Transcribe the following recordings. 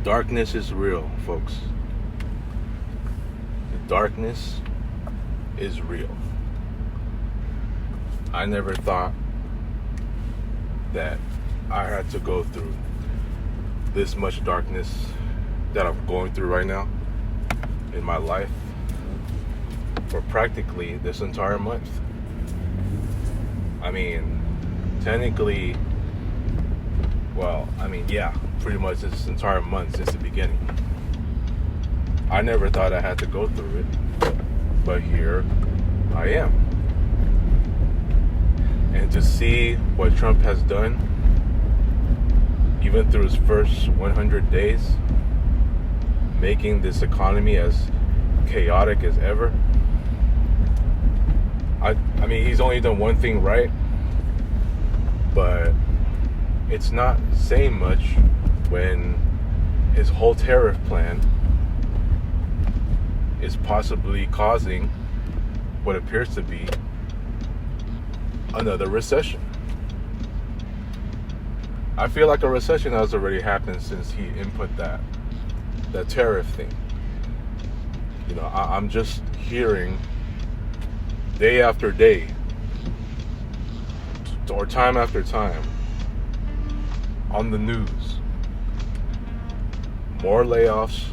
Darkness is real, folks. The darkness is real. I never thought that I had to go through this much darkness that I'm going through right now in my life for practically this entire month. I mean, technically, pretty much this entire month since the beginning. I never thought I had to go through it, but here I am. And to see what Trump has done, even through his first 100 days, making this economy as chaotic as ever. I mean, he's only done one thing right, but it's not saying much when his whole tariff plan is possibly causing what appears to be another recession. I feel like a recession has already happened since he input that tariff thing. You know, I'm just hearing day after day or time after time on the news, more layoffs,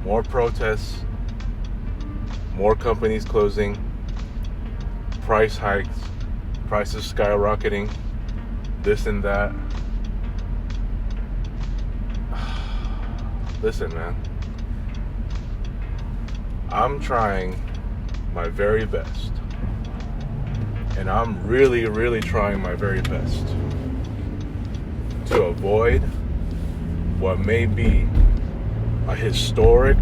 more protests, more companies closing, price hikes, prices skyrocketing, this and that. Listen, man, I'm trying my very best, and I'm really, really trying my very best to avoid what may be a historic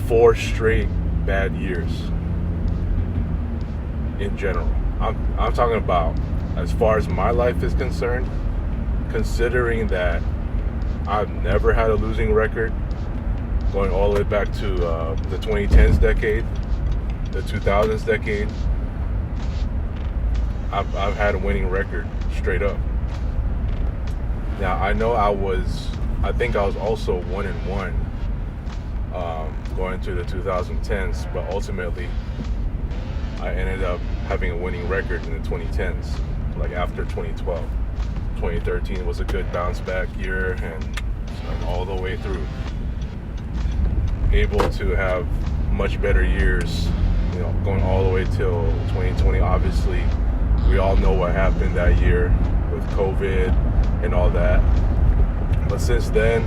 4 straight bad years in general. I'm talking about as far as my life is concerned, considering that I've never had a losing record, going all the way back to the 2010s decade, the 2000s decade. I've had a winning record straight up. Now, I know I think I was also 1-1 going to the 2010s, but ultimately I ended up having a winning record in the 2010s, like after 2012. 2013 was a good bounce back year, and all the way through. Able to have much better years, you know, going all the way till 2020. Obviously, we all know what happened that year with COVID and all that. But since then,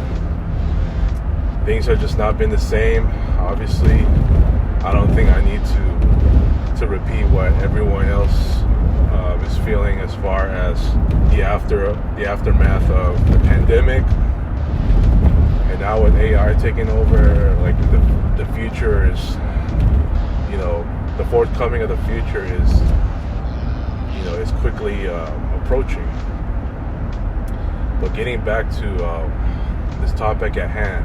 things have just not been the same. Obviously, I don't think I need to repeat what everyone else is feeling as far as the aftermath of the pandemic. And now with AI taking over, like the future is, you know, the forthcoming of the future is, you know, is quickly approaching. But getting back to this topic at hand,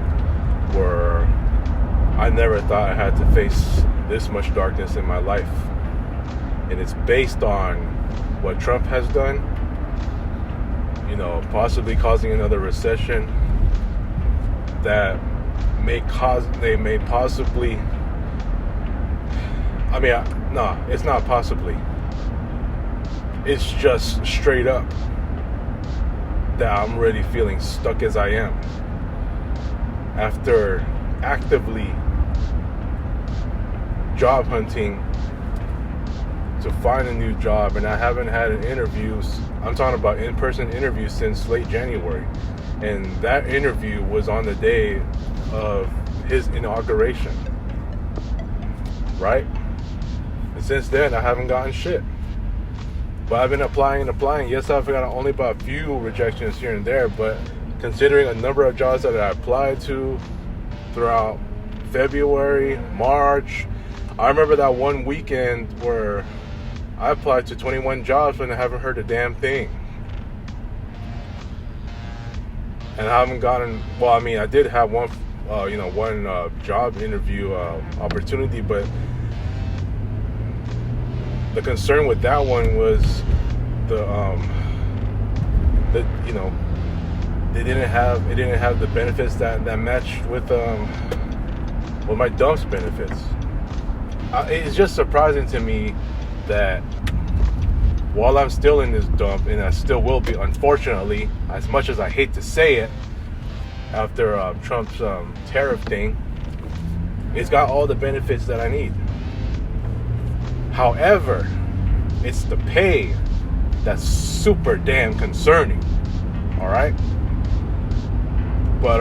where I never thought I had to face this much darkness in my life. And it's based on what Trump has done, you know, possibly causing another recession that may possibly, no, it's not possibly. It's just straight up that I'm already feeling stuck as I am after actively job hunting to find a new job, and I haven't had an interview. I'm talking about in-person interviews since late January, and that interview was on the day of his inauguration, right? And since then, I haven't gotten shit. But I've been applying. Yes, I've got only about a few rejections here and there, but considering a number of jobs that I applied to throughout February, March, I remember that one weekend where I applied to 21 jobs and I haven't heard a damn thing. And I haven't gotten, I did have one job interview opportunity, but the concern with it didn't have the benefits that matched with my dump's benefits. It's just surprising to me that while I'm still in this dump, and I still will be, unfortunately, as much as I hate to say it, after Trump's tariff thing, it's got all the benefits that I need. However, it's the pay that's super damn concerning. All right, but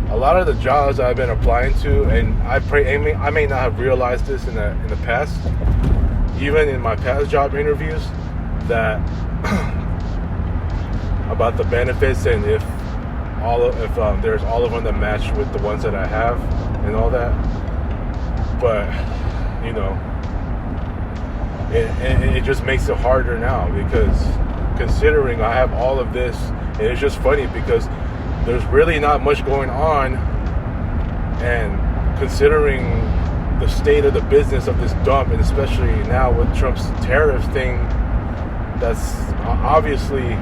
a lot of the jobs I've been applying to, and I may not have realized this in the past, even in my past job interviews, that about the benefits and if there's all of them that match with the ones that I have and all that. But you know, it just makes it harder now, because considering I have all of this, and it's just funny because there's really not much going on, and considering the state of the business of this dump, and especially now with Trump's tariff thing, that's obviously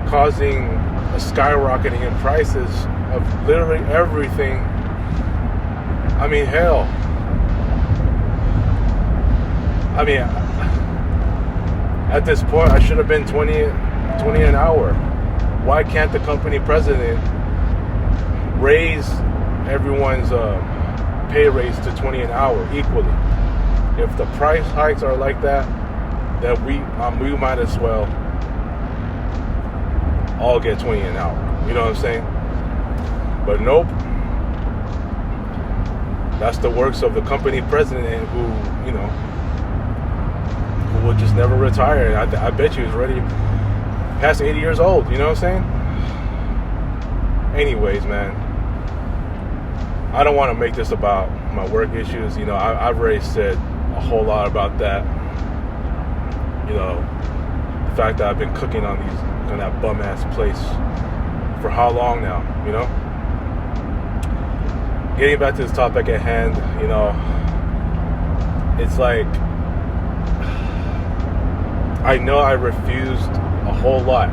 causing a skyrocketing in prices of literally everything. I mean, hell, I mean, at this point I should have been 20 an hour. Why can't the company president raise everyone's pay raise to 20 an hour equally? If the price hikes are like that, then we might as well all get 20 an hour. You know what I'm saying? But nope. That's the works of the company president, who, you know, who will just never retire. And I bet you he's already past 80 years old. You know what I'm saying? Anyways, man, I don't want to make this about my work issues. You know, I've already said a whole lot about that. You know, the fact that I've been cooking on that bum ass place for how long now? You know. Getting back to this topic at hand, you know, it's like, I know I refused a whole lot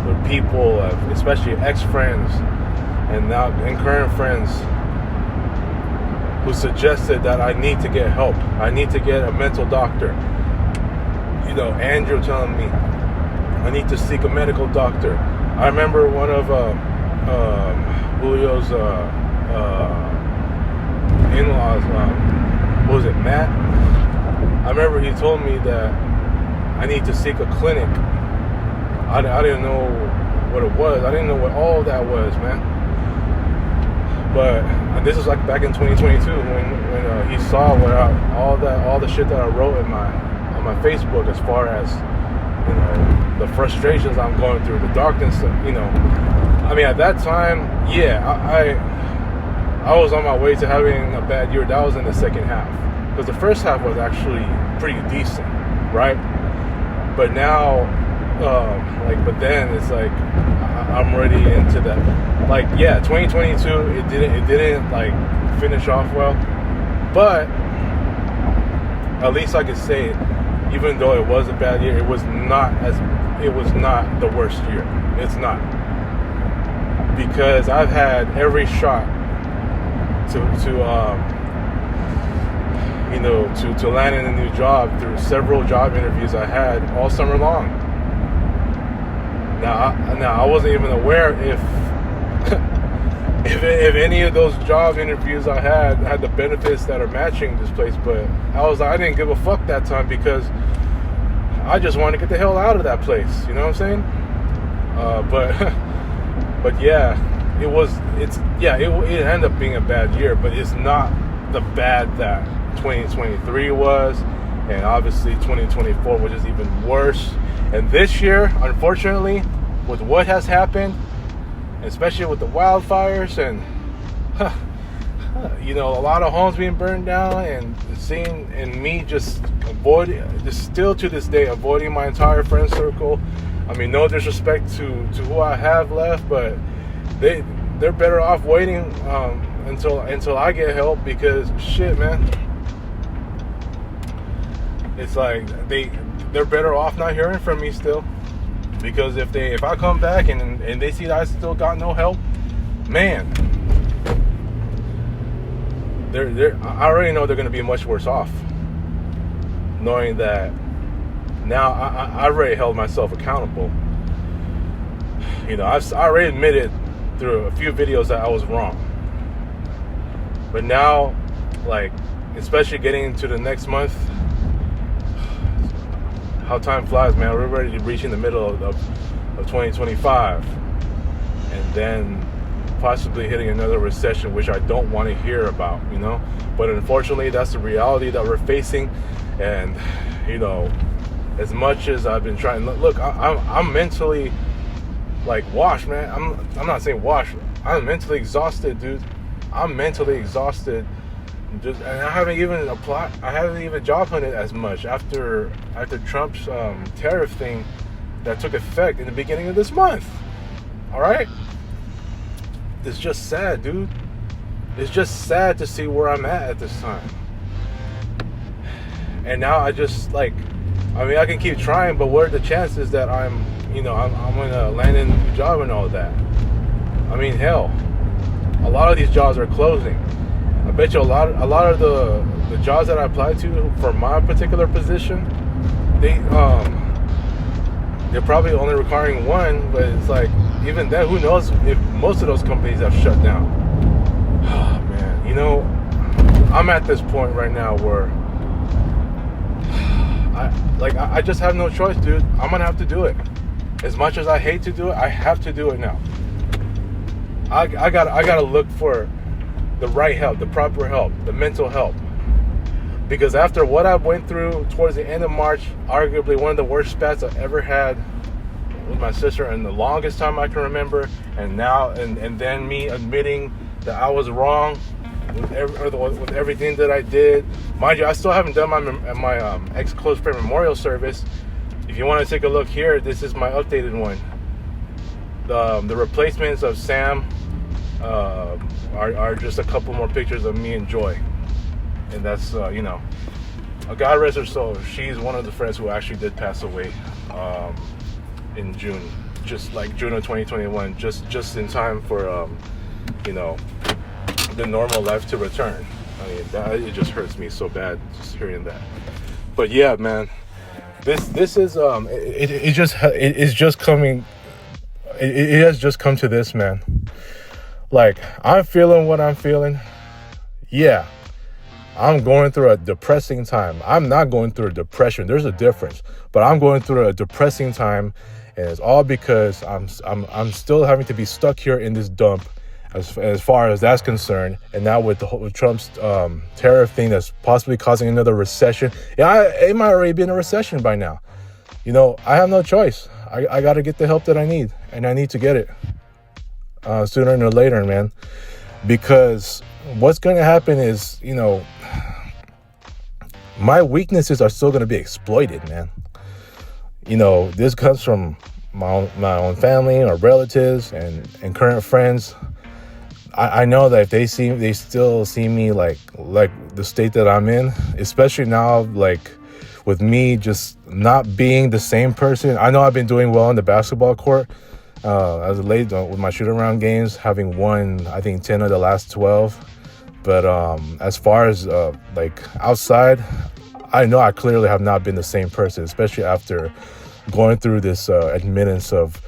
with people, especially ex-friends and current friends, who suggested that I need to get help. I need to get a mental doctor. You know, Andrew telling me I need to seek a medical doctor. I remember one of Julio's in-laws, what was it, Matt? I remember he told me that I need to seek a clinic. I didn't know what it was. I didn't know what all that was, man. But this was like back in 2022 when he saw all the shit that I wrote on my Facebook, as far as, you know, the frustrations I'm going through, the darkness, you know. I mean, at that time, yeah, I was on my way to having a bad year. That was in the second half, because the first half was actually pretty decent, right? But now, but then it's like I'm already into that. Like, yeah, 2022, it didn't like finish off well, but at least I could say, even though it was a bad year, it was not the worst year. It's not, because I've had every shot to land in a new job through several job interviews I had all summer long. Now I wasn't even aware if any of those job interviews I had the benefits that are matching this place, but I didn't give a fuck that time, because I just wanted to get the hell out of that place. You know what I'm saying? But yeah. It ended up being a bad year, but it's not the bad that 2023 was, and obviously 2024, which is even worse. And this year, unfortunately, with what has happened, especially with the wildfires and you know, a lot of homes being burned down, and me just still to this day avoiding my entire friend circle. I mean, no disrespect to who I have left, but they're better off waiting until I get help, because shit, man, it's like they're better off not hearing from me still. Because if I come back and they see that I still got no help, man, I already know they're going to be much worse off. Knowing that now I already held myself accountable. I already admitted through a few videos that I was wrong. But now, like, especially getting into the next month, how time flies, man. We're already reaching the middle of 2025. And then possibly hitting another recession, which I don't want to hear about, But unfortunately, that's the reality that we're facing. And, as much as I've been trying, look, I'm mentally, like, washed, man. I'm not saying washed. I'm mentally exhausted, dude. I'm mentally exhausted. And I haven't even applied. I haven't even job hunted as much after Trump's tariff thing that took effect in the beginning of this month. All right. It's just sad, dude. It's just sad to see where I'm at this time. And now I just I can keep trying, but what are the chances that I'm gonna land in a job and all that? I mean, hell, a lot of these jobs are closing. I bet you a lot of the jobs that I applied to for my particular position, they're probably only requiring one, but it's like, even then, who knows if most of those companies have shut down. Oh, man, I'm at this point right now where I just have no choice, dude. I'm gonna have to do it. As much as I hate to do it, I have to do it now. I gotta look for the right help, the proper help, the mental help. Because after what I went through towards the end of March, arguably one of the worst spats I've ever had with my sister in the longest time I can remember, and now and then me admitting that I was wrong with everything that I did. Mind you, I still haven't done my ex-close friend memorial service. If you want to take a look here, this is my updated one. The replacements of Sam are just a couple more pictures of me and Joy. And that's, God rest her soul. She's one of the friends who actually did pass away in June. Just like June of 2021. Just in time for, the normal life to return. I mean, it just hurts me so bad just hearing that. But yeah, man, this is it has just come to this, man. Like, I'm feeling what I'm feeling. Yeah, I'm going through a depressing time. I'm not going through a depression. There's a difference. But I'm going through a depressing time, and it's all because I'm still having to be stuck here in this dump. As far as that's concerned, and now with Trump's tariff thing that's possibly causing another recession. Yeah, it might already be in a recession by now. I have no choice. I got to get the help that I need, and I need to get it sooner than later, man. Because what's going to happen is, my weaknesses are still going to be exploited, man. This comes from my own family, or relatives, and current friends. I know that if they still see me like the state that I'm in, especially now, like with me just not being the same person. I know I've been doing well on the basketball court as of late with my shoot around games, having won, I think, 10 of the last 12. But as far as like outside, I know I clearly have not been the same person, especially after going through this admittance of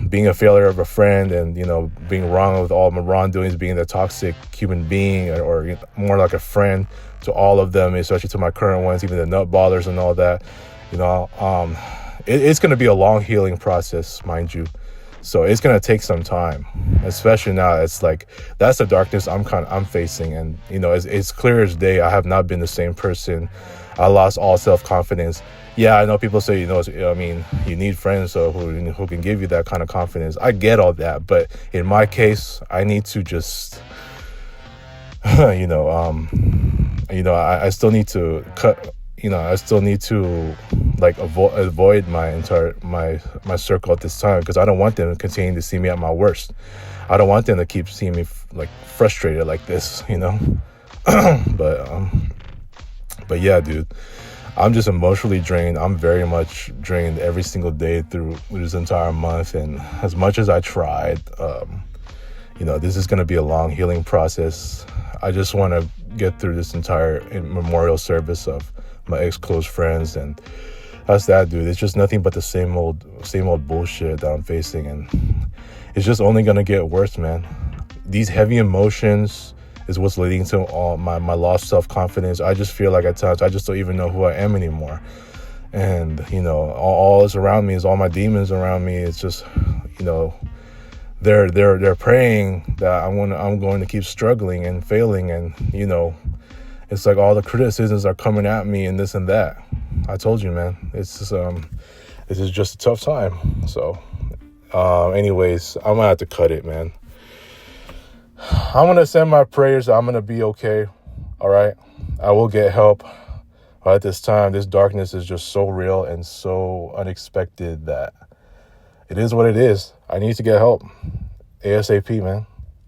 being a failure of a friend, and being wrong with all my wrongdoings, being the toxic human being, or more like a friend to all of them, especially to my current ones, even the nutballers and all that. It's going to be a long healing process, mind you. So it's going to take some time, especially now. It's like, that's the darkness I'm facing. And, it's clear as day. I have not been the same person. I lost all self-confidence. Yeah, I know people say, you need friends who can give you that kind of confidence. I get all that. But in my case, I need to just, I still need to cut. I still need to avoid my circle at this time, because I don't want them to continue to see me at my worst. I don't want them to keep seeing me frustrated like this, But yeah, dude, I'm just emotionally drained. I'm very much drained every single day through this entire month. And as much as I tried, this is going to be a long healing process. I just want to get through this entire memorial service of my ex-close friends, and that's that, dude. It's just nothing but the same old bullshit that I'm facing, and it's just only going to get worse, man. These heavy emotions is what's leading to all my lost self-confidence. I just feel like at times I just don't even know who I am anymore. And, all that's around me is all my demons around me. It's just, they're praying that I'm going to keep struggling and failing. And, it's like all the criticisms are coming at me and this and that. I told you, man, this is just a tough time. So, anyways, I'm gonna have to cut it, man. I'm going to send my prayers that I'm going to be okay. All right. I will get help. But at this time, this darkness is just so real and so unexpected that it is what it is. I need to get help. ASAP, man.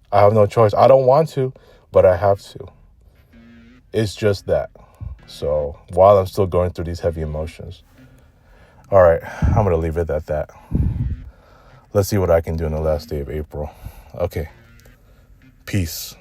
I have no choice. I don't want to, but I have to. It's just that. So while I'm still going through these heavy emotions. All right. I'm going to leave it at that. Let's see what I can do in the last day of April. Okay. Peace.